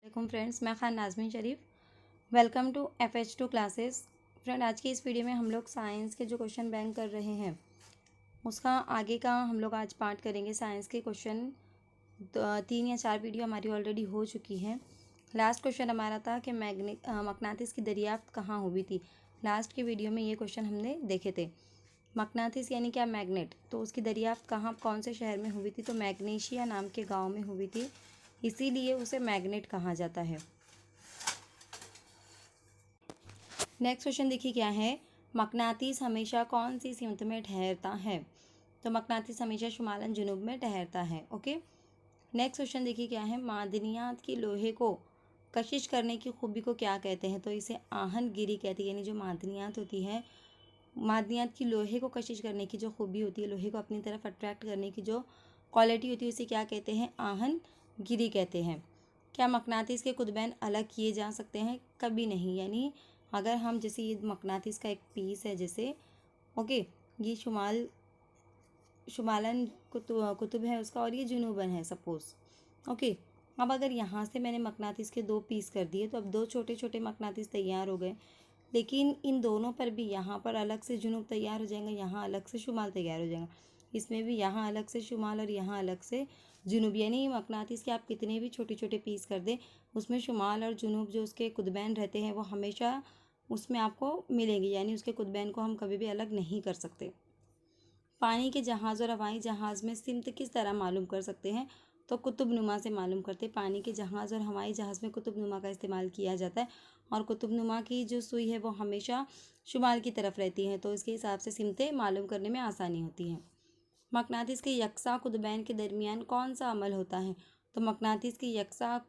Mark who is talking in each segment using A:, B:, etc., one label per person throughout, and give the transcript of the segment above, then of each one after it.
A: वालेकुम फ्रेंड्स, मैं Khan Nazmeen Sharif. Welcome to FH2 classes. Friend, आज की इस वीडियो में हम लोग साइंस के जो क्वेश्चन बैंक कर रहे हैं उसका आगे का हम लोग आज पार्ट करेंगे। साइंस के क्वेश्चन 3 या 4 वीडियो हमारी ऑलरेडी हो चुकी है। लास्ट क्वेश्चन हमारा था कि मकनातिस की दरियाफ्त कहाँ हुई थी। लास्ट की वीडियो में ये क्वेश्चन हमने देखे थे। मकनातिस यानी क्या, मैग्नेट, तो उसकी दरियाफ्त कहाँ, कौन से शहर में हुई थी, तो मैग्नेशिया नाम के गाँव में हुई थी, इसीलिए उसे मैग्नेट कहा जाता है। नेक्स्ट क्वेश्चन देखिए क्या है, मकनातिस हमेशा कौन सी सिमत में ठहरता है, तो मकनातिस हमेशा शुमालन जुनूब में ठहरता है। ओके। नेक्स्ट क्वेश्चन देखिए क्या है, मादनियात की लोहे को कशिश करने की खूबी को क्या कहते हैं, तो इसे आहनगिरी कहती है। यानी जो मादनियात होती है, मादनियात की लोहे को कशिश करने की जो खूबी होती है, लोहे को अपनी तरफ अट्रैक्ट करने की जो क्वालिटी होती है, उसे क्या कहते हैं, आहनगिरी कहते हैं। क्या मकनातिस के कुतबैन अलग किए जा सकते हैं, कभी नहीं। यानी अगर हम जैसे ये मकनातिस का एक पीस है जैसे, ओके, ये शुमालन कुतुब है उसका और ये जुनूबन है सपोज। ओके। अब अगर यहाँ से मैंने मकनातिस के 2 पीस कर दिए तो अब 2 छोटे छोटे मकनातिस तैयार हो गए, लेकिन इन दोनों पर भी यहाँ पर अलग से जुनूब तैयार हो जाएगा, यहाँ अलग से शुमाल तैयार हो जाएगा, इसमें भी यहाँ अलग से शुमाल और यहाँ अलग से जुनूब। यानी मकनातिस के आप कितने भी छोटे छोटे पीस कर दें, उसमें शुमाल और जुनूब जो उसके कुतबैन रहते हैं वो हमेशा उसमें आपको मिलेंगे। यानी उसके कुतबैन को हम कभी भी अलग नहीं कर सकते। पानी के जहाज़ और हवाई जहाज़ में सिमत किस तरह मालूम कर सकते हैं, तो कुतुबनुमा से मालूम करते हैं। पानी के जहाज़ और हवाई जहाज़ में कुतुबनुमा का इस्तेमाल किया जाता है और कुतुबनुमा की जो सुई है वो हमेशा शुमाल की तरफ रहती है, तो इसके हिसाब से सिमतें मालूम करने में आसानी होती है। मकनातिस के यकसा कुतबैन के दरमियान कौन सा अमल होता है, तो मकनातिस के यकसा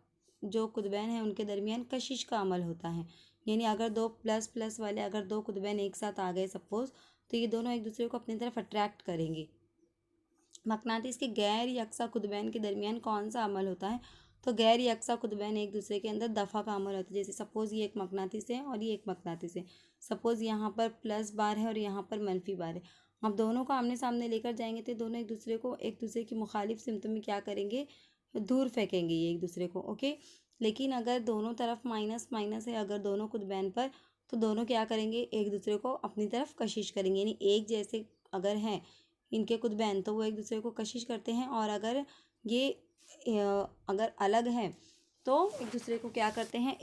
A: जो कुतबैन हैं उनके दरमियान कशिश का अमल होता है। यानी अगर 2 प्लस प्लस वाले अगर 2 कुतबैन एक साथ आ गए सपोज, तो ये दोनों एक दूसरे को अपनी तरफ अट्रैक्ट करेंगे। मकनातिस के गैर यकसा कुतबैन के दरमियान कौन सा अमल होता है, तो गैर यकसा कुतबैन एक दूसरे के अंदर दफ़ा का अमल होता है। जैसे सपोज़ ये एक मकनातिस है और ये एक मकनातिस है, सपोज़ यहाँ पर प्लस बार है और यहाँ पर मनफी बार है। अब दोनों को आमने सामने लेकर जाएंगे तो दोनों एक दूसरे को एक दूसरे की मुखालिफ सिमतों में क्या करेंगे, दूर फेंकेंगे ये एक दूसरे को। ओके। लेकिन अगर दोनों तरफ माइनस माइनस है, अगर दोनों कुतबैन पर, तो दोनों क्या करेंगे, एक दूसरे को अपनी तरफ कशिश करेंगे। यानी एक जैसे अगर हैं इनके कुतबैन तो वो एक दूसरे को कशिश करते हैं, और अगर ये अगर अलग हैं तो एक दूसरे को क्या करते हैं,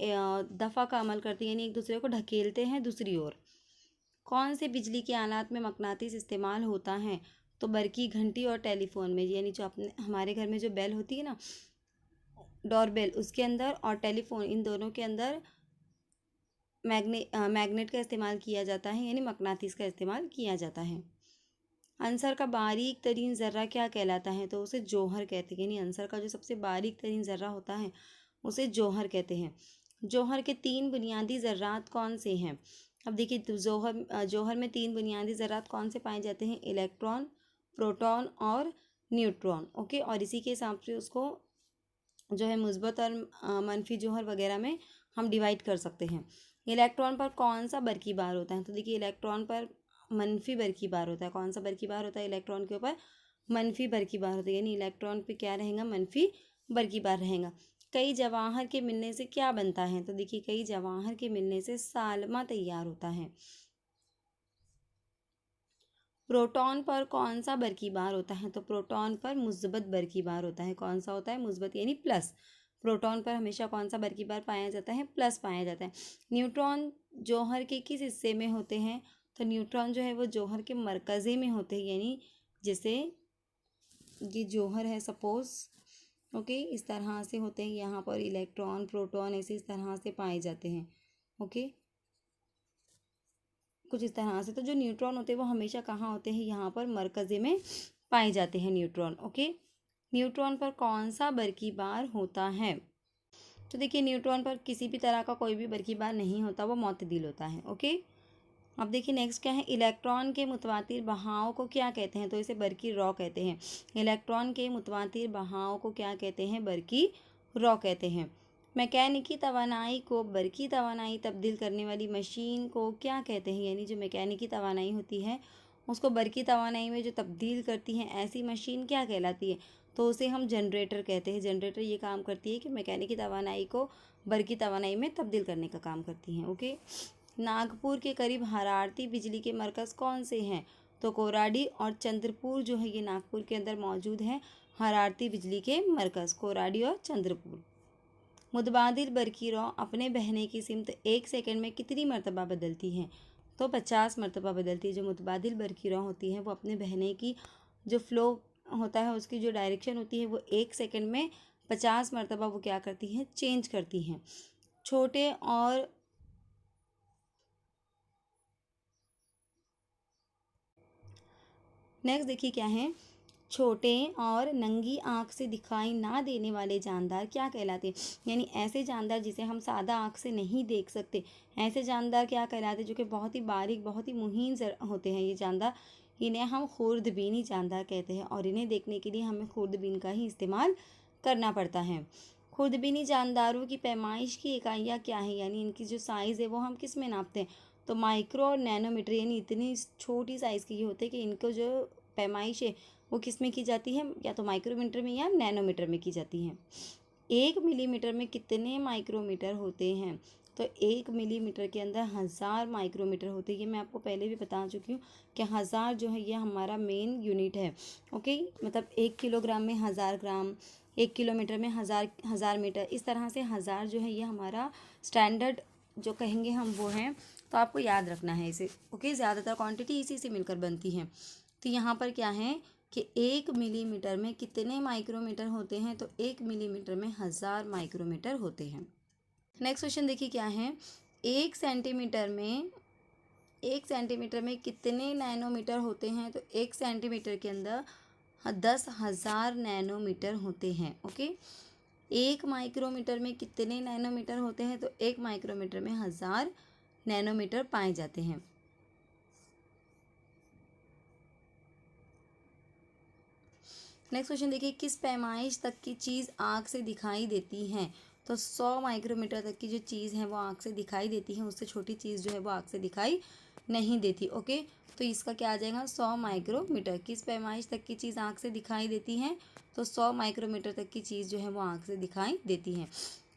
A: दफ़ा का अमल करते हैं, यानी एक दूसरे को ढकेलते हैं दूसरी ओर। कौन से बिजली के आलात में मकनातिस इस्तेमाल होता है, तो बरकी, घंटी और टेलीफोन में। यानी जो अपने हमारे घर में जो बेल होती है ना, डोरबेल, उसके अंदर और टेलीफोन, इन दोनों के अंदर मैग्नेट का इस्तेमाल किया जाता है, यानी मकनातिस का इस्तेमाल किया जाता है। अंसर का बारीक तरीन ज़र्रा क्या कहलाता है, तो उसे जौहर कहते हैं। यानी अंसर का जो सबसे बारीक तरीन ज़र्रा होता है उसे जौहर कहते हैं। जौहर के 3 बुनियादी ज़र्रात कौन से हैं, अब देखिए तो जौहर में 3 बुनियादी ज़र्रात कौन से पाए जाते हैं, इलेक्ट्रॉन, प्रोटॉन और न्यूट्रॉन। ओके। और इसी के हिसाब से उसको जो है मुस्बत और मनफी जौहर वगैरह में हम डिवाइड कर सकते हैं। इलेक्ट्रॉन पर कौन सा बरकी बार होता है, तो देखिए इलेक्ट्रॉन पर मनफी बरकी बार होता है। कौन सा बरकी बार होता है इलेक्ट्रॉन के ऊपर, मनफी बरकी बार होता है। यानी इलेक्ट्रॉन पे क्या रहेगा, मनफी बरकी बार रहेगा। कई जवाहर के मिलने से क्या बनता है, तो देखिए कई जवाहर के मिलने से सालमा तैयार होता है। प्रोटॉन पर कौन सा बरकी बार होता है, तो प्रोटॉन पर मुस्बत बरकी बार होता है। कौन सा होता है, मुस्बत यानी प्लस। प्रोटॉन पर हमेशा कौन सा बरकी बार पाया जाता है, प्लस पाया जाता है। न्यूट्रॉन जौहर के किस हिस्से में होते हैं, तो न्यूट्रॉन जो है वो जौहर के मरकज़े में होते हैं। यानी जैसे ये जौहर है सपोज, ओके, इस तरह से होते हैं। यहाँ पर इलेक्ट्रॉन प्रोटॉन ऐसे इस तरह से पाए जाते हैं। ओके, कुछ इस तरह से। तो जो न्यूट्रॉन होते हैं वो हमेशा कहाँ होते हैं, यहाँ पर मरकज़े में पाए जाते हैं न्यूट्रॉन। ओके। न्यूट्रॉन पर कौन सा बरकी बार होता है, तो देखिए न्यूट्रॉन पर किसी भी तरह का कोई भी बरकी बार नहीं होता, वो मोतदिल होता है। ओके। अब देखिए नेक्स्ट क्या है, इलेक्ट्रॉन के मुतवातिर बहाव को क्या कहते हैं, तो इसे बरकी रॉ कहते हैं। इलेक्ट्रॉन के मुतवातिर बहाव को क्या कहते हैं, बरकी रॉ कहते हैं। मैकेनिकी तवानाई को बरकी तवानाई तब्दील करने वाली मशीन को क्या कहते हैं, यानी जो मैकेनिकी तवानाई होती है उसको बरकी तवानाई में जो तब्दील करती हैं, ऐसी मशीन क्या कहलाती है? तो उसे हम जनरेटर कहते हैं। जनरेटर ये काम करती है कि मैकेनिकी तवानाई को बरकी तवानाई में तब्दील करने का काम करती हैं। ओके। नागपुर के करीब हरारती बिजली के मरकज़ कौन से हैं? तो कोराडी और चंद्रपुर जो है ये नागपुर के अंदर मौजूद हैं हरारती बिजली के मरकज़, कोराडी और चंद्रपुर। मुतबादिल बरकीरों अपने बहने की सिमत 1 सेकंड में कितनी मरतबा बदलती हैं? तो 50 मरतबा बदलती है। जो मुतबादिल बरकीरों होती हैं वो अपने बहने की जो फ़्लो होता है, उसकी जो डायरेक्शन होती है वो 1 सेकंड में 50 मरतबा वो क्या करती हैं, चेंज करती हैं। छोटे और नेक्स्ट देखिए क्या है, छोटे और नंगी आँख से दिखाई ना देने वाले जानदार क्या कहलाते हैं? यानी ऐसे जानदार जिसे हम सादा आँख से नहीं देख सकते, ऐसे जानदार क्या कहलाते हैं? जो कि बहुत ही बारीक, बहुत ही मुहीन होते हैं ये जानदार, इन्हें हम खुर्दबीनी जानदार कहते हैं और इन्हें देखने के लिए हमें खुर्दबीन का ही इस्तेमाल करना पड़ता है। खुर्दबीनी जानदारों की पैमाइश की इकाइयाँ क्या हैं? यानी इनकी जो साइज़ है वो हम किस में नापते हैं? तो माइक्रो और नैनोमीटर, यानी इतनी छोटी साइज़ के ये होते हैं कि इनको जो पैमाइश है वो किस में की जाती है? या तो माइक्रोमीटर में या नैनोमीटर में की जाती है। 1 मिलीमीटर में कितने माइक्रोमीटर होते हैं? तो 1 मिलीमीटर के अंदर 1000 माइक्रोमीटर होते हैं। ये मैं आपको पहले भी बता चुकी हूँ कि 1000 जो है ये हमारा मेन यूनिट है। ओके, मतलब 1 किलोग्राम में 1000 ग्राम, 1 किलोमीटर में 1000 मीटर, इस तरह से 1000 जो है ये हमारा स्टैंडर्ड जो कहेंगे हम वो हैं। तो आपको याद रखना है इसे। ओके, ज़्यादातर क्वांटिटी इसी से मिलकर बनती है। तो यहाँ पर क्या है कि 1 मिलीमीटर में कितने माइक्रोमीटर होते हैं? तो 1 मिलीमीटर में 1000 माइक्रोमीटर होते हैं। नेक्स्ट क्वेश्चन देखिए क्या है, 1 सेंटीमीटर में कितने नैनोमीटर होते हैं? तो 1 सेंटीमीटर के अंदर 10,000 नैनोमीटर होते हैं। ओके, 1 माइक्रोमीटर में कितने नैनोमीटर होते हैं? तो 1 माइक्रोमीटर में 1000 नैनोमीटर पाए जाते हैं। नेक्स्ट क्वेश्चन देखिए, किस पैमाइश तक की चीज़ आँख से दिखाई देती है? तो 100 माइक्रोमीटर तक की जो चीज़ है वो आँख से दिखाई देती है, उससे छोटी चीज़ जो है वो आँख से दिखाई नहीं देती। ओके, तो इसका क्या आ जाएगा, 100 माइक्रोमीटर। किस पैमाइश तक की चीज़ आँख से दिखाई देती है? तो 100 माइक्रोमीटर तक की चीज़ जो है वो आँख से दिखाई देती है।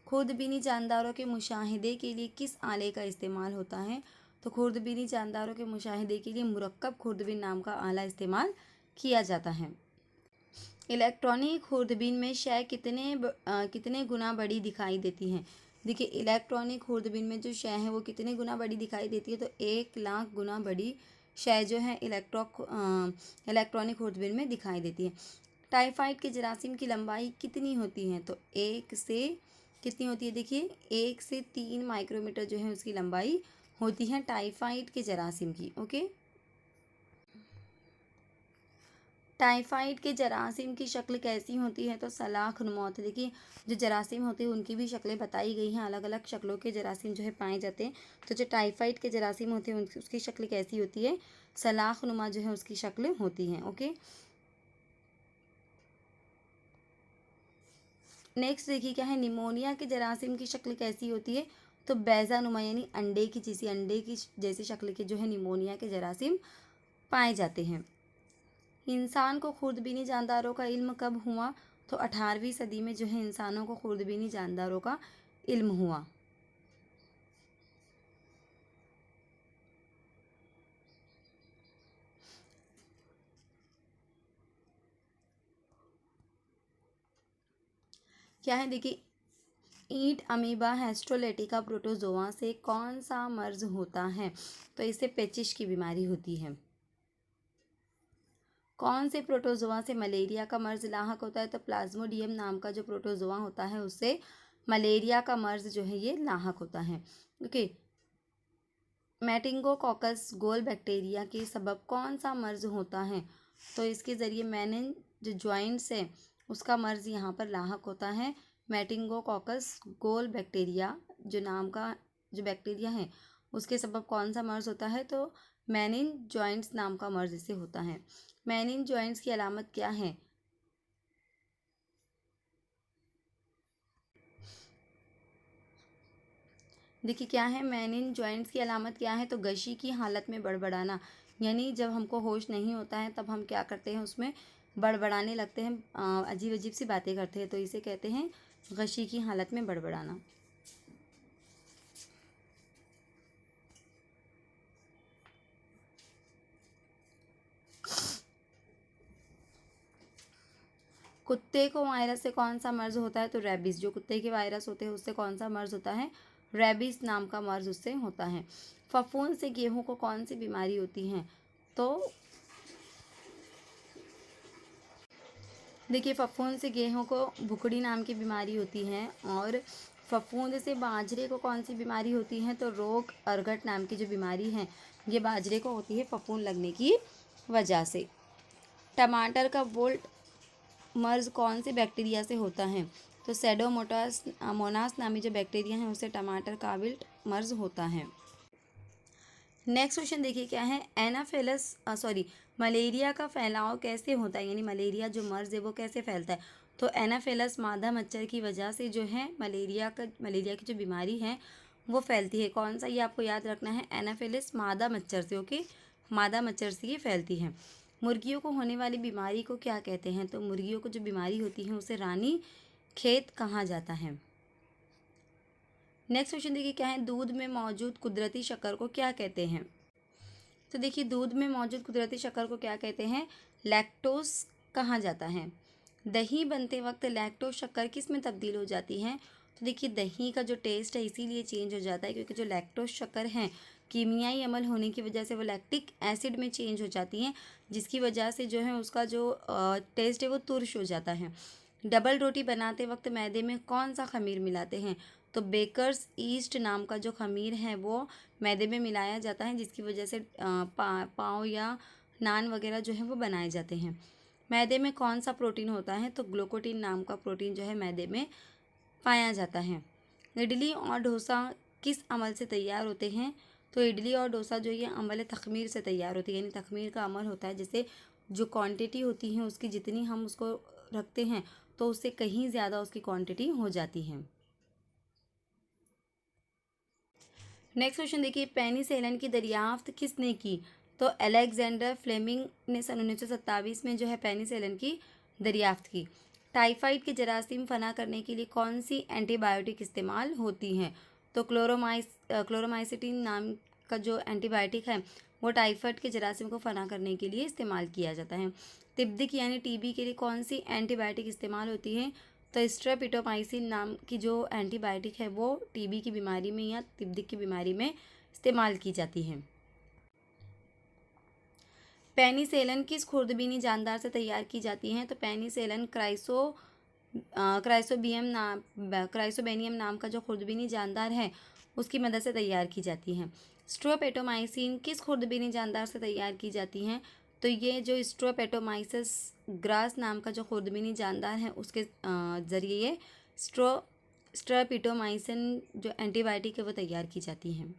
A: खुर्दबीनी जानदारों के मुशाहिदे के लिए किस आले का इस्तेमाल होता है? तो खुर्दबीनी जानदारों के मुशाहिदे के लिए मुरक्कब खुर्दबीन नाम का आला इस्तेमाल किया जाता है। इलेक्ट्रॉनिक खुर्दबीन में शय कितने गुना बड़ी दिखाई देती हैं? देखिए, इलेक्ट्रॉनिक खुर्दबीन में जो शय है वो कितने गुना बड़ी दिखाई देती है? तो 1,00,000 गुना बड़ी शय जो है इलेक्ट्रॉनिक खुर्दबीन में दिखाई देती है। टाइफाइड के जरासीम की लंबाई कितनी होती है? तो 1 से कितनी होती है? देखिए, 1 से 3 माइक्रोमीटर जो है उसकी लंबाई होती है टाइफाइड के जरासीम की। ओके, टाइफाइड के जरासीम की शक्ल कैसी होती है? तो सलाख नुमा होती है। देखिए, जो जरासीम होते हैं उनकी भी शक्लें बताई गई हैं, अलग अलग शक्लों के जरासीम जो है पाए जाते हैं। तो जो टाइफाइड के जरासीम होते हैं उसकी शक्ल कैसी होती है? सलाख नुमा जो है उसकी शक्ल होती है। ओके, नेक्स्ट देखिए क्या है, निमोनिया के जरासीम की शक्ल कैसी होती है? तो बैजा नुमा, यानी अंडे की जैसी शक्ल के जो है निमोनिया के जरासीम पाए जाते हैं। इंसान को खुर्दबीनी जानदारों का इल्म कब हुआ? तो 18वीं सदी में जो है इंसानों को खुर्दबीनी जानदारों का इल्म हुआ। क्या है देखिए, ईंट अमीबा हेस्ट्रोलेटिका प्रोटोजोआ से कौन सा मर्ज होता है? तो इससे पेचिश की बीमारी होती है। कौन से प्रोटोजोआ से मलेरिया का मर्ज लाहक होता है? तो प्लाज्मोडियम नाम का जो प्रोटोजोआ होता है उससे मलेरिया का मर्ज जो है ये लाहक होता है। ओके, मेटिंगोकॉकस गोल बैक्टीरिया के सबब कौन सा मर्ज होता है? तो इसके ज़रिए मेनिन जो जॉइंट्स है उसका मर्ज यहाँ पर लाहक होता है। मेटिंगोकॉकस गोल बैक्टीरिया जो नाम का जो बैक्टीरिया है उसके सबब कौन सा मर्ज होता है? तो मेनिन जॉइंट्स नाम का मर्ज इसे होता है। मेनिन जॉइंट्स की अलामत क्या है? देखिए क्या है, मेनिन जॉइंट्स की अलामत क्या है? तो गशी की हालत में बड़बड़ाना, यानी जब हमको होश नहीं होता है तब हम क्या करते हैं, उसमें बड़बड़ाने लगते हैं, अजीब अजीब सी बातें करते हैं, तो इसे कहते हैं गशी की हालत में बड़बड़ाना। कुत्ते को वायरस से कौन सा मर्ज होता है, तो रेबीज। जो कुत्ते के वायरस होते हैं उससे कौन सा मर्ज होता है, रेबीज नाम का मर्ज उससे होता है। फफूंद से गेहूं को कौन सी बीमारी होती है, तो देखिए फफूंद से गेहूं को भुकड़ी नाम की बीमारी होती है, और फफूंद से बाजरे को कौन सी बीमारी होती है, तो रोग अर्गट नाम की जो बीमारी है ये बाजरे को होती है फफूंद लगने की वजह से। टमाटर का वोल्ट मर्ज कौन से बैक्टीरिया से होता है, तो सेडोमोटास मोनास नामी जो बैक्टीरिया है उससे टमाटर का विल्ट मर्ज होता है। नेक्स्ट क्वेश्चन देखिए क्या है, एनाफेलस मलेरिया का फैलाव कैसे होता है, यानी मलेरिया जो मर्ज है वो कैसे फैलता है, तो एनाफेलस मादा मच्छर की वजह से जो है मलेरिया की जो बीमारी है वो फैलती है। कौन सा, ये आपको याद रखना है, एनाफेलस मादा मच्छर से, ओके, मादा मच्छर से ये फैलती है। मुर्गियों को होने वाली बीमारी को क्या कहते हैं, तो मुर्गियों को जो बीमारी होती है उसे रानी खेत कहा जाता है। नेक्स्ट क्वेश्चन देखिए क्या है, दूध में मौजूद कुदरती शक्कर को क्या कहते हैं, तो देखिए दूध में मौजूद कुदरती शक्कर को क्या कहते हैं, लैक्टोज कहा जाता है। दही बनते वक्त लैक्टोज शक्कर किस में तब्दील हो जाती है, तो देखिए दही का जो टेस्ट है इसीलिए चेंज हो जाता है क्योंकि जो लैक्टोज शक्कर है कीमियाई अमल होने की वजह से वो लैक्टिक एसिड में चेंज हो जाती हैं, जिसकी वजह से जो है उसका जो टेस्ट है वो तुर्श हो जाता है। डबल रोटी बनाते वक्त मैदे में कौन सा खमीर मिलाते हैं, तो बेकर्स ईस्ट नाम का जो खमीर है वो मैदे में मिलाया जाता है, जिसकी वजह से पाव या नान वगैरह जो है वो बनाए जाते हैं। मैदे में कौन सा प्रोटीन होता है, तो ग्लूकोटीन नाम का प्रोटीन जो है मैदे में पाया जाता है। इडली और डोसा किस अमल से तैयार होते हैं, तो इडली और डोसा जो ये अमल तखमीर से तैयार होती है, यानी तखमीर का अमल होता है, जैसे जो क्वांटिटी होती है उसकी जितनी हम उसको रखते हैं तो उससे कहीं ज़्यादा उसकी क्वांटिटी हो जाती है। नेक्स्ट क्वेश्चन देखिए, पेनिसिलिन की दरियाफ्त किसने की, तो अलेक्जेंडर फ्लेमिंग ने सन 1927 में जो है पेनिसिलिन की दरियाफ्त की। टाइफाइड के जरासीम फना करने के लिए कौन सी एंटीबायोटिक इस्तेमाल होती हैं, तो क्लोरोमाइसिटिन नाम का जो एंटीबायोटिक है वो टाइफाइड के जरासीम को फना करने के लिए इस्तेमाल किया जाता है। तिब्दिक यानी टीबी के लिए कौन सी एंटीबायोटिक इस्तेमाल होती है, तो स्ट्रेप्टोमाइसिन नाम की जो एंटीबायोटिक है वो टीबी की बीमारी में या तिब्दिक की बीमारी में इस्तेमाल की जाती है। पेनिसिलिन किस खुर्दबीनी जानदार से तैयार की जाती है, तो पेनिसिलिन क्राइसोबेनियम नाम का जो खुर्दबीनी जानदार है उसकी मदद से तैयार की जाती है। स्ट्रोपेटोमाइसिन किस खुर्दबीनी जानदार से तैयार की जाती हैं, तो ये जो स्ट्रोपेटोमाइसिस ग्रास नाम का जो खुर्दबीनी जानदार है उसके ज़रिए ये स्ट्रोपेटोमाइसिन जो एंटीबायोटिक है वो तैयार की जाती हैं।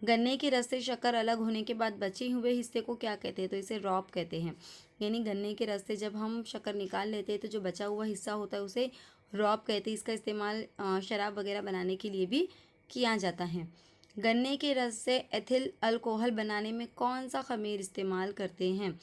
A: गन्ने के रस से शक्कर अलग होने के बाद बचे हुए हिस्से को क्या कहते हैं, तो इसे रॉप कहते हैं। यानी गन्ने के रस से जब हम शक्कर निकाल लेते हैं तो जो बचा हुआ हिस्सा होता है उसे रॉप कहते हैं। इसका इस्तेमाल शराब वगैरह बनाने के लिए भी किया जाता है। गन्ने के रस से एथिल अल्कोहल बनाने में कौन सा खमीर इस्तेमाल करते हैं,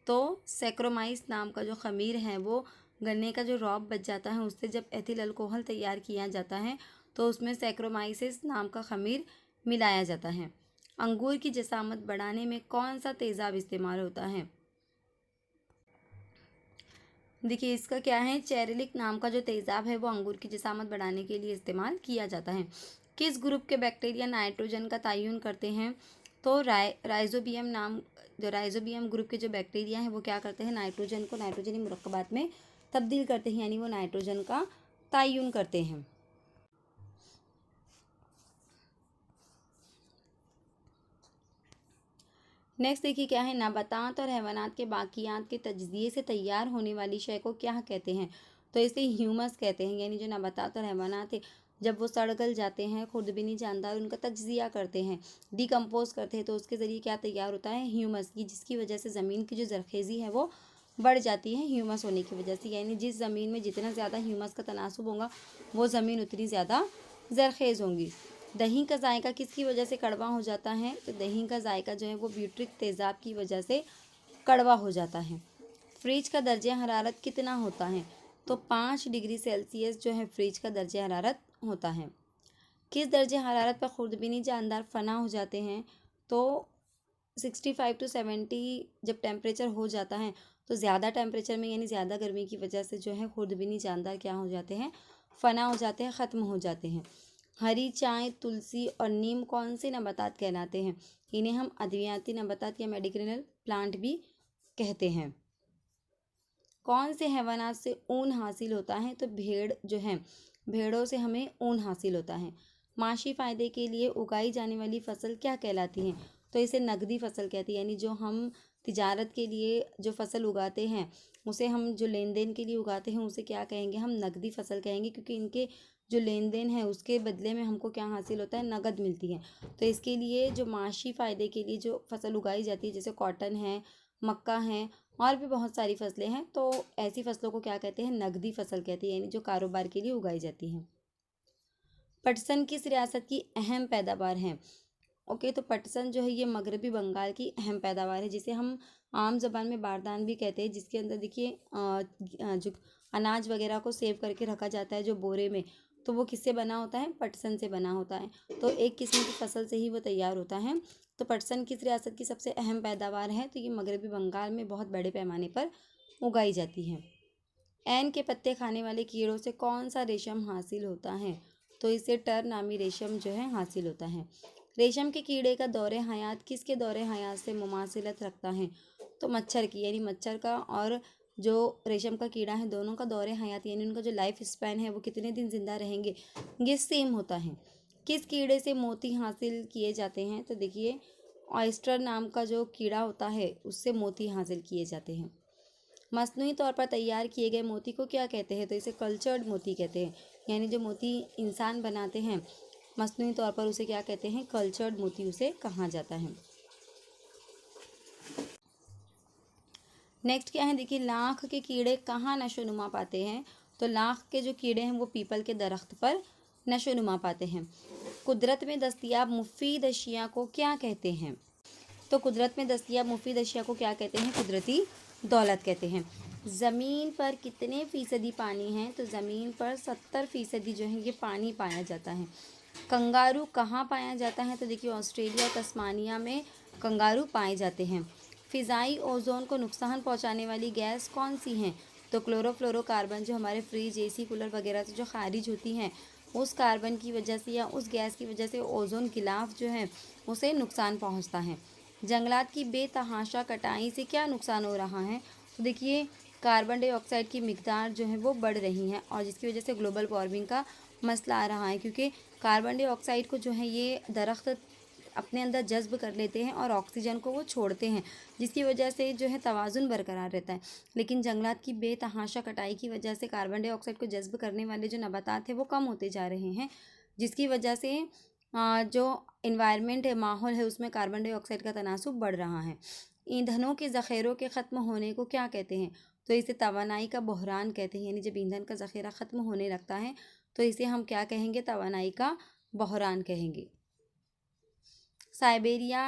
A: तो सैक्रोमाइस नाम का जो खमीर है वो गन्ने का जो रॉप बच जाता है उससे जब एथिल अल्कोहल तैयार किया जाता है तो उसमें सैक्रोमाइसिस नाम का खमीर मिलाया जाता है। अंगूर की जसामत बढ़ाने में कौन सा तेज़ाब इस्तेमाल होता है, देखिए इसका क्या है, चेरिलिक नाम का जो तेज़ाब है वो अंगूर की जसामत बढ़ाने के लिए इस्तेमाल किया जाता है। किस ग्रुप के बैक्टीरिया नाइट्रोजन का तयन करते हैं, तो राइजोबियम ग्रुप के जो बैक्टीरिया हैं वो क्या करते हैं, नाइट्रोजन को नाइट्रोजनी मुरक्कबात में तब्दील करते हैं, यानी वो नाइट्रोजन का तयन करते हैं। नेक्स्ट देखिए क्या है, नबातात और हैवानात के बाकियात के तजज़िये से तैयार होने वाली शय को क्या कहते हैं, तो इसे ह्यूमस कहते हैं। यानी जो नबातात और हैवानात है जब वो सड़ गल जाते हैं, खुर्दबीनी जानदार उनका तजज़िया करते हैं, डिकम्पोज करते हैं, तो उसके ज़रिए क्या तैयार होता है, ह्यूमस की, जिसकी वजह से ज़मीन की जो ज़रखेज़ी है वो बढ़ जाती है ह्यूमस होने की वजह से। यानी जिस ज़मीन में जितना ज़्यादा ह्यूमस का तनासुब होगा वो ज़मीन उतनी ज़्यादा ज़रखेज़ होंगी। दही का जायका किसकी वजह से कड़वा हो जाता है? तो दही का जायका जो है वो ब्यूट्रिक तेज़ाब की वजह से कड़वा हो जाता है। फ्रिज का दर्जे हरारत कितना होता है? तो 5 डिग्री सेल्सियस जो है फ्रिज का दर्जे हरारत होता है। किस दर्जे हरारत पर खुर्दबीनी जानदार फना हो जाते हैं? तो 65 टू 70 जब टेम्परेचर हो जाता है तो ज़्यादा टेम्परेचर में यानी ज़्यादा गर्मी की वजह से जो है खुर्दबीनी जानदार क्या हो जाते हैं? फना हो जाते हैं, ख़त्म हो जाते हैं। हरी चाय, तुलसी और नीम कौन से नबातात कहलाते हैं? इन्हें हम अद्वियाती नबातात या मेडिसिनल प्लांट भी कहते हैं। कौन से हैवानात से ऊन हासिल होता है? तो भेड़ जो है, भेड़ों से हमें ऊन हासिल होता है। माशी फ़ायदे के लिए उगाई जाने वाली फसल क्या कहलाती है? तो इसे नकदी फसल कहती है, यानी जो हम तिजारत के लिए जो फसल उगाते हैं उसे हम जो लेन देन के लिए उगाते हैं उसे क्या कहेंगे? हम नकदी फसल कहेंगे, क्योंकि इनके जो लेन देन है उसके बदले में हमको क्या हासिल होता है? नगद मिलती है। तो इसके लिए जो माशी फ़ायदे के लिए जो फसल उगाई जाती है जैसे कॉटन है, मक्का है और भी बहुत सारी फसलें हैं, तो ऐसी फसलों को क्या कहते हैं? नकदी फसल कहते हैं, यानी जो कारोबार के लिए उगाई जाती हैं। पटसन किस रियासत की अहम पैदावार है? ओके, तो पटसन जो है ये मगरबी बंगाल की अहम पैदावार है, जिसे हम आम ज़बान में बारदान भी कहते हैं, जिसके अंदर देखिए जो अनाज वगैरह को सेव करके रखा जाता है जो बोरे में, तो वो किससे बना होता है? पटसन से बना होता है। तो एक किस्म की फसल से ही वो तैयार होता है। तो पटसन किस रियासत की सबसे अहम पैदावार है? तो ये मगरबी बंगाल में बहुत बड़े पैमाने पर उगाई जाती है। ऐन के पत्ते खाने वाले कीड़ों से कौन सा रेशम हासिल होता है? तो इसे टर नामी रेशम जो है हासिल होता है। रेशम के कीड़े का दौरे हयात किसके दौरे हयात से मुमासिलत रखता है? तो मच्छर की, यानी मच्छर का और जो रेशम का कीड़ा है दोनों का दौरे हयात यानी उनका जो लाइफ स्पैन है वो कितने दिन जिंदा रहेंगे ये सेम होता है। किस कीड़े से मोती हासिल किए जाते हैं? तो देखिए ऑयस्टर नाम का जो कीड़ा होता है उससे मोती हासिल किए जाते हैं। मसनूई तौर पर तैयार किए गए मोती को क्या कहते हैं? तो इसे कल्चर्ड मोती कहते हैं, यानी जो मोती इंसान बनाते हैं मसनूई तौर पर उसे क्या कहते हैं? कल्चर्ड मोती उसे कहा जाता है। नेक्स्ट क्या है? देखिए लाख के कीड़े कहाँ नशोनुमा पाते हैं? तो लाख के जो कीड़े हैं वो पीपल के दरख्त पर नशोनुमा पाते हैं। कुदरत में दस्तयाब मुफीद अशिया को क्या कहते हैं? तो कुदरत में दस्तयाब मुफीद अशिया को क्या कहते हैं? कुदरती दौलत कहते हैं। ज़मीन पर कितने फ़ीसदी पानी है? तो ज़मीन पर 70% जो है ये पानी पाया जाता है। कंगारू कहाँ पाया जाता है? तो देखिए ऑस्ट्रेलिया तस्मानिया में कंगारू पाए जाते हैं। फ़िज़ाई ओज़ोन को नुकसान पहुँचाने वाली गैस कौन सी हैं? तो क्लोरोफ्लोरोकार्बन जो हमारे फ्रिज, एसी, कूलर वगैरह से जो खारिज होती हैं उस कार्बन की वजह से या उस गैस की वजह से ओज़ोन गिलाफ जो है उसे नुकसान पहुँचता है। जंगलात की बेतहाशा कटाई से क्या नुकसान हो रहा है? तो देखिए कार्बन डाइऑक्साइड की मिकदार जो है वो बढ़ रही है और जिसकी वजह से ग्लोबल वार्मिंग का मसला आ रहा है, क्योंकि कार्बन डाइऑक्साइड को जो है ये दरख्त अपने अंदर जज्ब कर लेते हैं और ऑक्सीजन को वो छोड़ते हैं, जिसकी वजह से जो है तवाज़ुन बरकरार रहता है। लेकिन जंगलात की बेतहाशा कटाई की वजह से कार्बन डाइऑक्साइड को जज्ब करने वाले जो नबातात हैं वो कम होते जा रहे हैं, जिसकी वजह से जो इन्वायरमेंट है, माहौल है, उसमें कार्बन डाइऑक्साइड का तनासुब बढ़ रहा है। ईंधनों के ज़ख़ीरों के ख़त्म होने को क्या कहते हैं? तो इसे तवानाई का बहरान कहते हैं, यानी जब ईंधन का ज़ख़ीरा ख़त्म होने लगता है तो इसे हम क्या कहेंगे? तवानाई का बहरान कहेंगे। साइबेरिया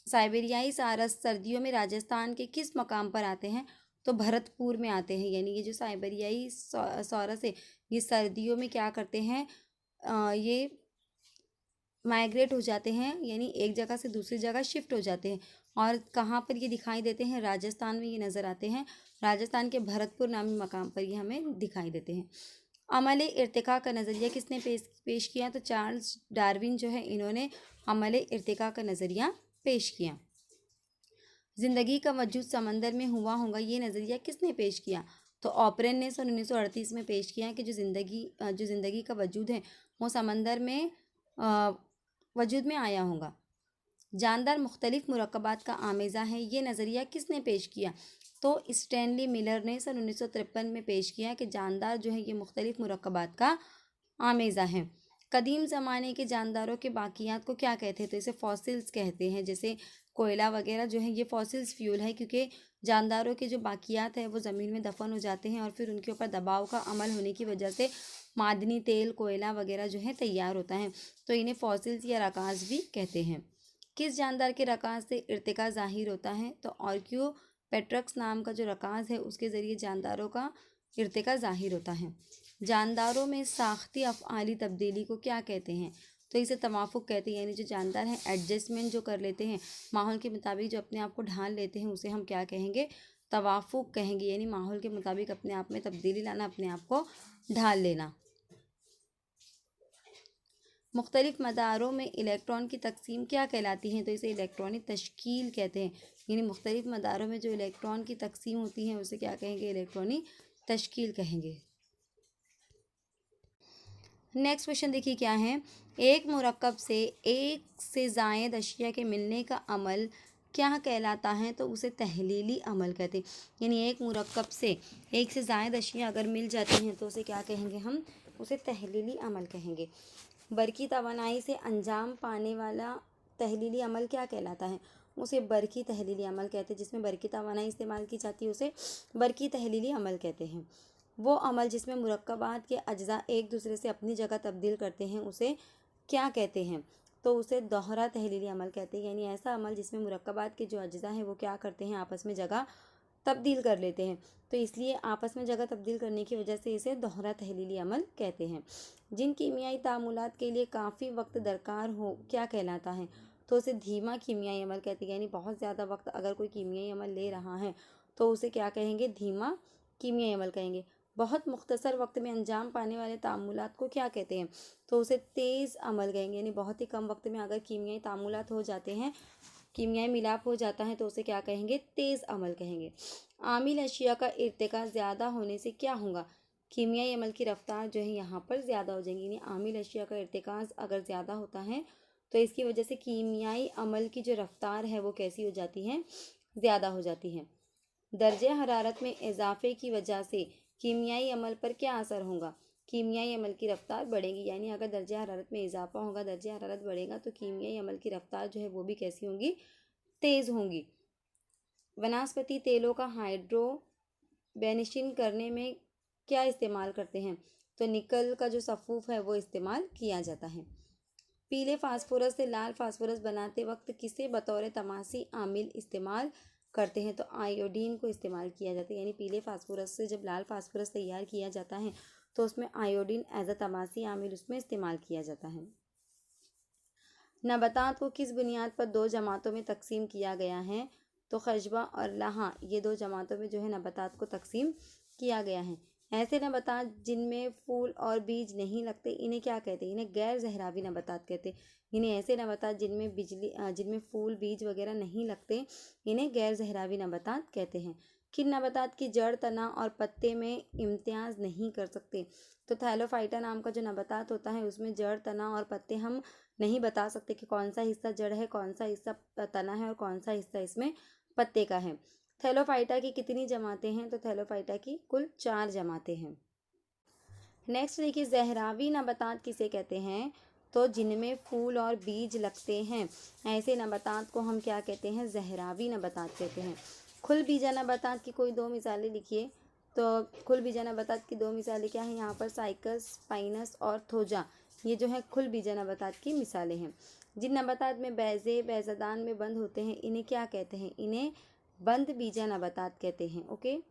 A: साइबेरियाई सारस सर्दियों में राजस्थान के किस मकाम पर आते हैं? तो भरतपुर में आते हैं, यानी ये जो साइबेरियाई सारस है ये सर्दियों में क्या करते हैं? ये माइग्रेट हो जाते हैं, यानी एक जगह से दूसरी जगह शिफ्ट हो जाते हैं। और कहाँ पर ये दिखाई देते हैं? राजस्थान में ये नज़र आते हैं। राजस्थान के भरतपुर नामी मकाम पर ये हमें दिखाई देते हैं। अमल इर्तिका का नज़रिया किसने पेश किया? तो चार्ल्स डार्विन जो है इन्होंने अमल इर्तिका का नज़रिया पेश किया। ज़िंदगी का वजूद समंदर में हुआ होगा ये नज़रिया किसने पेश किया? तो ऑपरेन ने सन 1938 में पेश किया कि जो ज़िंदगी का वजूद है वो समंदर में वजूद में आया होगा। जानदार मुख्तलिफ मुरक्कबात का आमेज़ा है ये नज़रिया किसने पेश किया? तो स्टैनली मिलर ने सन 1953 में पेश किया कि जानदार जो है ये मुख्तलिफ मुरक्कबात का आमेज़ा है। कदीम ज़माने के जानदारों के बाक़ियात को क्या कहते हैं? तो इसे फॉसिल्स कहते हैं। जैसे कोयला वगैरह जो है ये फॉसिल्स फ्यूल है, क्योंकि जानदारों के जो बाकियात है वो ज़मीन में दफन हो जाते हैं और फिर उनके ऊपर दबाव का अमल होने की वजह से मादनी तेल, कोयला वगैरह जो है तैयार होता है, तो इन्हें फॉसिल्स या रकाज भी कहते हैं। किस जानदार के रकाज से इर्तिका ज़ाहिर होता है? तो आर्क्योपेट्रक्स नाम का जो रकाज है उसके ज़रिए जानदारों का इर्तिका ज़ाहिर होता है। जानदारों में साख्ती अफ़आली तब्दीली को क्या कहते हैं? तो इसे तवाफ़ुक कहते हैं, यानी जो जानदार हैं एडजस्टमेंट जो कर लेते हैं, माहौल के मुताबिक जो अपने आप को ढाल लेते हैं, उसे हम क्या कहेंगे? तवाफ़ुक कहेंगे, यानी माहौल के मुताबिक अपने आप में तब्दीली लाना, अपने आप को ढाल लेना। मुख्तलिफ मदारों में इलेक्ट्रॉन की तकसीम क्या कहलाती है? तो इसे इलेक्ट्रॉनिक तश्कील कहते हैं, यानी मुख्तलिफ मदारों में जो इलेक्ट्रॉन की तकसीम होती है उसे क्या कहेंगे? इलेक्ट्रॉनिक तश्कील कहेंगे। नेक्स्ट क्वेश्चन देखिए क्या है। एक मुरक्कब से एक से ज़ायद अशिया के मिलने का अमल क्या कहलाता है? तो उसे तहलीली अमल कहते हैं, यानी एक मुरक्कब से एक से ज़ायद अशिया अगर मिल जाती हैं तो उसे क्या कहेंगे? हम उसे तहलीली अमल कहेंगे। बरकी तवानाई से अंजाम पाने वाला तहलीली अमल क्या कहलाता है? उसे बरकी तहलीली अमल कहते हैं। जिसमें बरकी तवानाई इस्तेमाल की जाती है उसे बरकी तहलीली अमल कहते हैं। वो अमल जिसमें मुरक्कबात के अज्जा एक दूसरे से अपनी जगह तब्दील करते हैं उसे क्या कहते हैं? तो उसे दोहरा तहलीली अमल कहते हैं, यानी ऐसा अमल जिसमें मुरक्कबात के जो अज्जा हैं वो क्या करते हैं? आपस में जगह तब्दील कर लेते हैं, तो इसलिए आपस में जगह तब्दील करने की वजह से इसे दोहरा तहलीली अमल कहते हैं। जिन कीमियाई तामुलात के लिए काफ़ी वक्त दरकार हो क्या कहलाता है? तो उसे धीमा कीमियाई अमल कहते हैं, यानी बहुत ज़्यादा वक्त अगर कोई कीमियाई अमल ले रहा है तो उसे क्या कहेंगे? धीमा कीमियाई अमल कहेंगे। बहुत मुख्तसर वक्त में अंजाम पाने वाले तामुलात को क्या कहते हैं? तो उसे तेज़ अमल कहेंगे, यानी बहुत ही कम वक्त में अगर कीमियाई तामुलात हो जाते हैं, कीमियाई मिलाप हो जाता है तो उसे क्या कहेंगे? तेज़ अमल कहेंगे। आमिल अशिया का इर्तिका ज़्यादा होने से क्या होगा? कीमियाई अमल की रफ्तार जो है यहाँ पर ज़्यादा हो जाएगी, यानी आमिल अशिया का इर्तिकाज़ अगर ज़्यादा होता है तो इसकी वजह से कीमियाई अमल की जो रफ्तार है वो कैसी हो जाती है? ज़्यादा हो जाती है। दर्जे हरारत में इजाफे की वजह से कीमियाई अमल पर क्या असर होगा? कीमियाई अमल की रफ्तार बढ़ेगी, यानी अगर दर्जे हरारत में इजाफा होगा, दर्जे हरारत बढ़ेगा तो कीमियाई अमल की रफ्तार जो है वो भी कैसी होंगी? तेज़ होंगी। वनस्पति तेलों का हाइड्रोबेनिशिन करने में क्या इस्तेमाल करते हैं? तो निकल का जो सफ़ूफ है वो इस्तेमाल किया जाता है। पीले फास्फोरस से लाल फास्फोरस बनाते वक्त किसे बतौर तमासी आमिल इस्तेमाल करते हैं? तो आयोडीन को इस्तेमाल किया जाता है, यानी पीले फास्फोरस से जब लाल फास्फोरस तैयार किया जाता है तो उसमें आयोडीन एज अ तमासी आमिल उसमें इस्तेमाल किया जाता है। नबातात को किस बुनियाद पर दो जमातों में तकसीम किया गया है? तो खशबा और लहा, ये दो जमातों में जो है नबातात को तकसीम किया गया है। ऐसे नबातात जिनमें फूल और बीज नहीं लगते इन्हें क्या कहते हैं? इन्हें गैर ज़हरावी नबातात कहते हैं, यानी ऐसे नबातात जिनमें फूल बीज वगैरह नहीं लगते इन्हें गैर ज़हरावी नबातात कहते हैं। किन नबातात की जड़, तना और पत्ते में इम्तियाज़ नहीं कर सकते? तो थैलोफाइटा नाम का जो नबातात होता है उसमें जड़, तना और पत्ते हम नहीं बता सकते कि कौन सा हिस्सा जड़ है, कौन सा हिस्सा तना है और कौन सा हिस्सा इसमें पत्ते का है। थैलोफाइटा की कितनी जमातें हैं? तो थैलोफाइटा की कुल 4 जमातें हैं। नेक्स्ट देखिए, ज़हरावी नबातात किसे कहते हैं? तो जिनमें फूल और बीज लगते हैं ऐसे नबातात को हम क्या कहते हैं? ज़हरावी नबातात कहते हैं। खुल बीजा नबातात की कोई 2 मिसालें लिखिए। तो खुल बीजा नबातात की 2 मिसालें क्या हैं यहाँ पर? साइकस, पाइनस और थोजा, ये जो है खुल बीजा नबातात की मिसालें हैं। जिन नबातात में बैज़े बैज़ादान में बंद होते हैं इन्हें क्या कहते हैं? इन्हें बंद बीजा नबातात कहते हैं। ओके।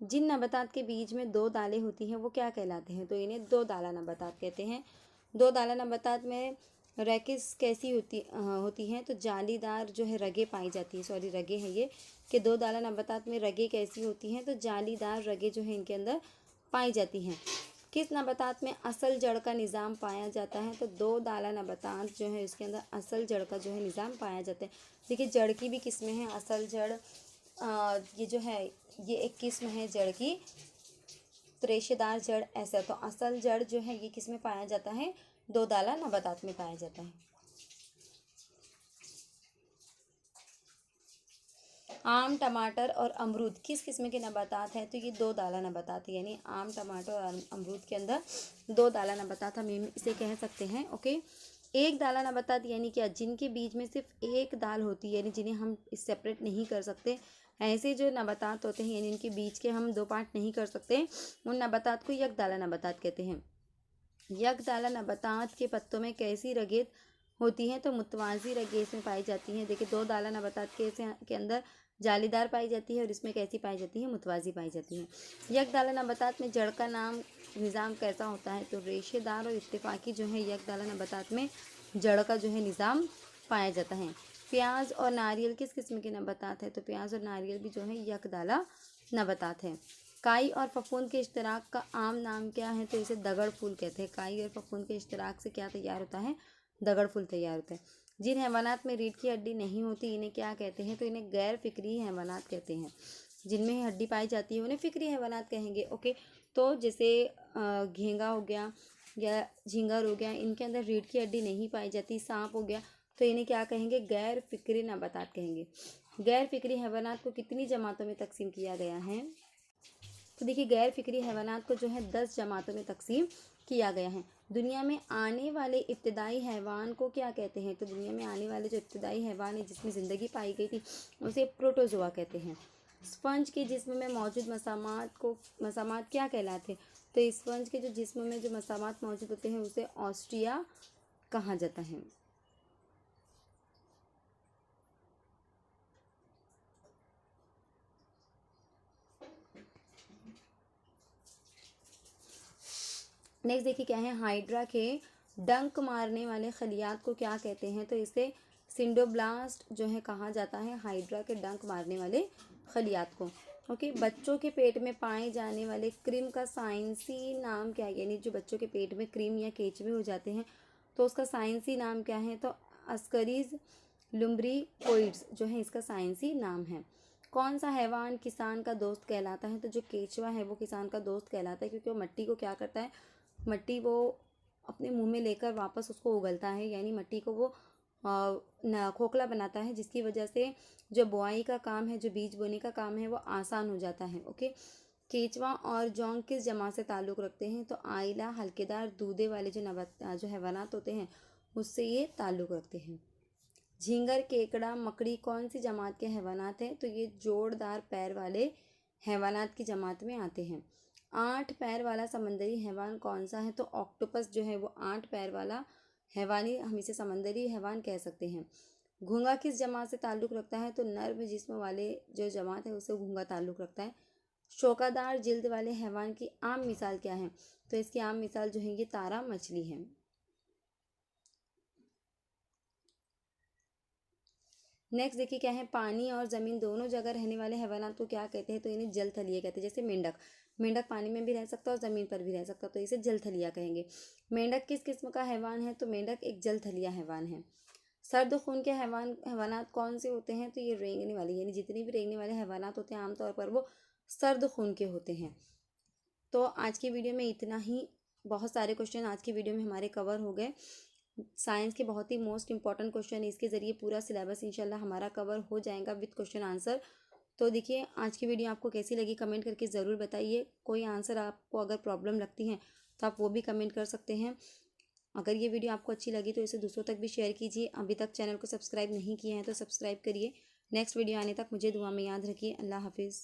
A: जिन नबातात के बीज में 2 दालें होती हैं वो क्या कहलाते हैं? तो इन्हें 2 दाला नबातात कहते हैं। 2 दाला नबातात में रैकिस कैसी होती हैं? तो जालीदार जो है रगें पाई जाती है, सॉरी रगें हैं ये, कि 2 दाला नबातात में रगें कैसी होती हैं? तो जालीदार रगें जो है इनके अंदर पाई जाती हैं। किस नबातात में असल जड़ का निज़ाम पाया जाता है? तो 2 दाला नबातात जो है इसके अंदर असल जड़ का जो है निज़ाम पाया जाता है। देखिए जड़ की भी किस्में हैं, असल जड़ ये जो है ये एक किस्म है जड़ की, रेशेदार जड़ ऐसा। तो असल जड़ जो है ये किस में पाया जाता है? 2 दाला नबातात में पाया जाता है। आम, टमाटर और अमरूद किस किस्म के नबातात हैं? तो ये 2 दाला नबातात है, यानी आम, टमाटर और अमरूद के अंदर 2 दाला नबातात हम इसे कह सकते हैं। ओके। एक दाला नबातात यानी क्या, जिनके बीज में सिर्फ एक दाल होती है, यानी जिन्हें हम सेपरेट नहीं कर सकते, ऐसे जो नबातात होते हैं यानी इनके बीज के हम दो पार्ट नहीं कर सकते, उन नबातात को यकदाला नबातात कहते हैं। यकदाला नबातात के पत्तों में कैसी रगेद होती है, तो मुतवाज़ी रगेद में पाई जाती है। देखिए, दो दाला नबातात के अंदर जालीदार पाई जाती है और इसमें कैसी पाई जाती है, मुतवाज़ी पाई जाती है। यकदाला नबातात में जड़ का निज़ाम कैसा होता है, तो रेशेदार और इत्तेफाकी जो है यकदाला नबातात में जड़ का जो है निज़ाम पाया जाता है। प्याज और नारियल किस किस्म के नबातात है, तो प्याज और नारियल भी जो है यकदाला नबातात है। काई और फफूंद के इश्तराक का आम नाम क्या है, तो इसे दगड़ फूल कहते हैं। काई और फफूंद के इश्तराक से क्या तैयार होता है, दगड़ फूल तैयार होता है। जिन हैवानात में रीढ़ की हड्डी नहीं होती इन्हें क्या कहते हैं, तो इन्हें गैर फिक्री हैवानात कहते हैं। जिनमें हड्डी पाई जाती है उन्हें फिक्री हैवानात कहेंगे। ओके, तो जैसे घेंगा हो गया या झींगर हो गया, इनके अंदर रीढ़ की हड्डी नहीं पाई जाती। सांप हो गया, तो इन्हें क्या कहेंगे, गैर फिक्री नबातात कहेंगे। गैर फिक्री हैवानात को कितनी जमातों में तकसीम किया गया है, तो देखिए गैर फिक्री हैवानात को जो है 10 जमातों में तकसीम किया गया है। दुनिया में आने वाले इब्तदाई हैवान को क्या कहते हैं, तो दुनिया में आने वाले जो इब्तदाई हैवान है जिसमें ज़िंदगी पाई गई थी उसे प्रोटोजोआ कहते हैं। स्पंज के जिस्म में मौजूद मसामात क्या कहलाते हैं, तो स्पंज के जो जिस्म में जो मसामात मौजूद होते हैं उसे ऑस्ट्रिया कहा जाता है। नेक्स्ट देखिए क्या है, हाइड्रा के डंक मारने वाले खलियात को क्या कहते हैं, तो इसे सिंडोब्लास्ट जो है कहा जाता है, हाइड्रा के डंक मारने वाले खलियात को। ओके, बच्चों के पेट में पाए जाने वाले क्रीम का साइंसी नाम क्या है, यानी जो बच्चों के पेट में क्रीम या केचुए हो जाते हैं तो उसका साइंसी नाम क्या है, तो अस्करीज लुम्ब्रिकोइड्स जो है इसका साइंसी नाम है। कौन सा हैवान किसान का दोस्त कहलाता है, तो जो केचुआ है वो किसान का दोस्त कहलाता है, क्योंकि वो मट्टी को क्या करता है, मट्टी वो अपने मुंह में लेकर वापस उसको उगलता है, यानी मट्टी को वो खोखला बनाता है, जिसकी वजह से जो बुआई का काम है, जो बीज बोने का काम है वो आसान हो जाता है। ओके, केचवा और जौंग किस जमा से ताल्लुक़ रखते हैं, तो आइला हल्केदार दूधे वाले जो हैवानात होते हैं उससे ये ताल्लुक़ रखते हैं। झींगर, केकड़ा, मकड़ी कौन सी जमात के हैवानात हैं, तो ये जोड़दार पैर वाले हैवानात की जमात में आते हैं। 8 पैर वाला समंदरी हैवान कौन सा है, तो ऑक्टोपस जो है वो 8 पैर वाला हैवानी, हम इसे समंदरी हैवान कह सकते हैं। घोंगा किस जमात से ताल्लुक़ रखता है, तो नर्म जिस्म वाले जो जमात है उससे घोंगा ताल्लुक़ रखता है। शौकादार जिल्द वाले हैवान की आम मिसाल क्या है, तो इसकी आम मिसाल जो है ये तारा मछली है। नेक्स्ट देखिए क्या है, पानी और ज़मीन दोनों जगह रहने वाले हैवानात को क्या कहते हैं, तो इन्हें जलथलिया कहते हैं। जैसे मेंढक, मेंढक पानी में भी रह सकता है और ज़मीन पर भी रह सकता है, तो इसे जलथलिया कहेंगे। मेंढक किस किस्म का हैवान है, तो मेंढक एक जलथलिया हैवान है। सर्द खून के हैवानात कौन से होते हैं, तो ये रेंगने वाले, यानी जितने भी रेंगने वाले हैवानात होते हैं आमतौर पर वो सर्द खून के होते हैं। तो आज की वीडियो में इतना ही। बहुत सारे क्वेश्चन आज की वीडियो में हमारे कवर हो गए। साइंस के बहुत ही मोस्ट इंपॉर्टेंट क्वेश्चन, इसके ज़रिए पूरा सिलेबस इंशाल्लाह हमारा कवर हो जाएगा विद क्वेश्चन आंसर। तो देखिए आज की वीडियो आपको कैसी लगी कमेंट करके ज़रूर बताइए। कोई आंसर आपको अगर प्रॉब्लम लगती है तो आप वो भी कमेंट कर सकते हैं। अगर ये वीडियो आपको अच्छी लगी तो इसे दूसरों तक भी शेयर कीजिए। अभी तक चैनल को सब्सक्राइब नहीं किए हैं तो सब्सक्राइब करिए। नेक्स्ट वीडियो आने तक मुझे दुआ में याद रखिए। अल्लाह हाफिज़।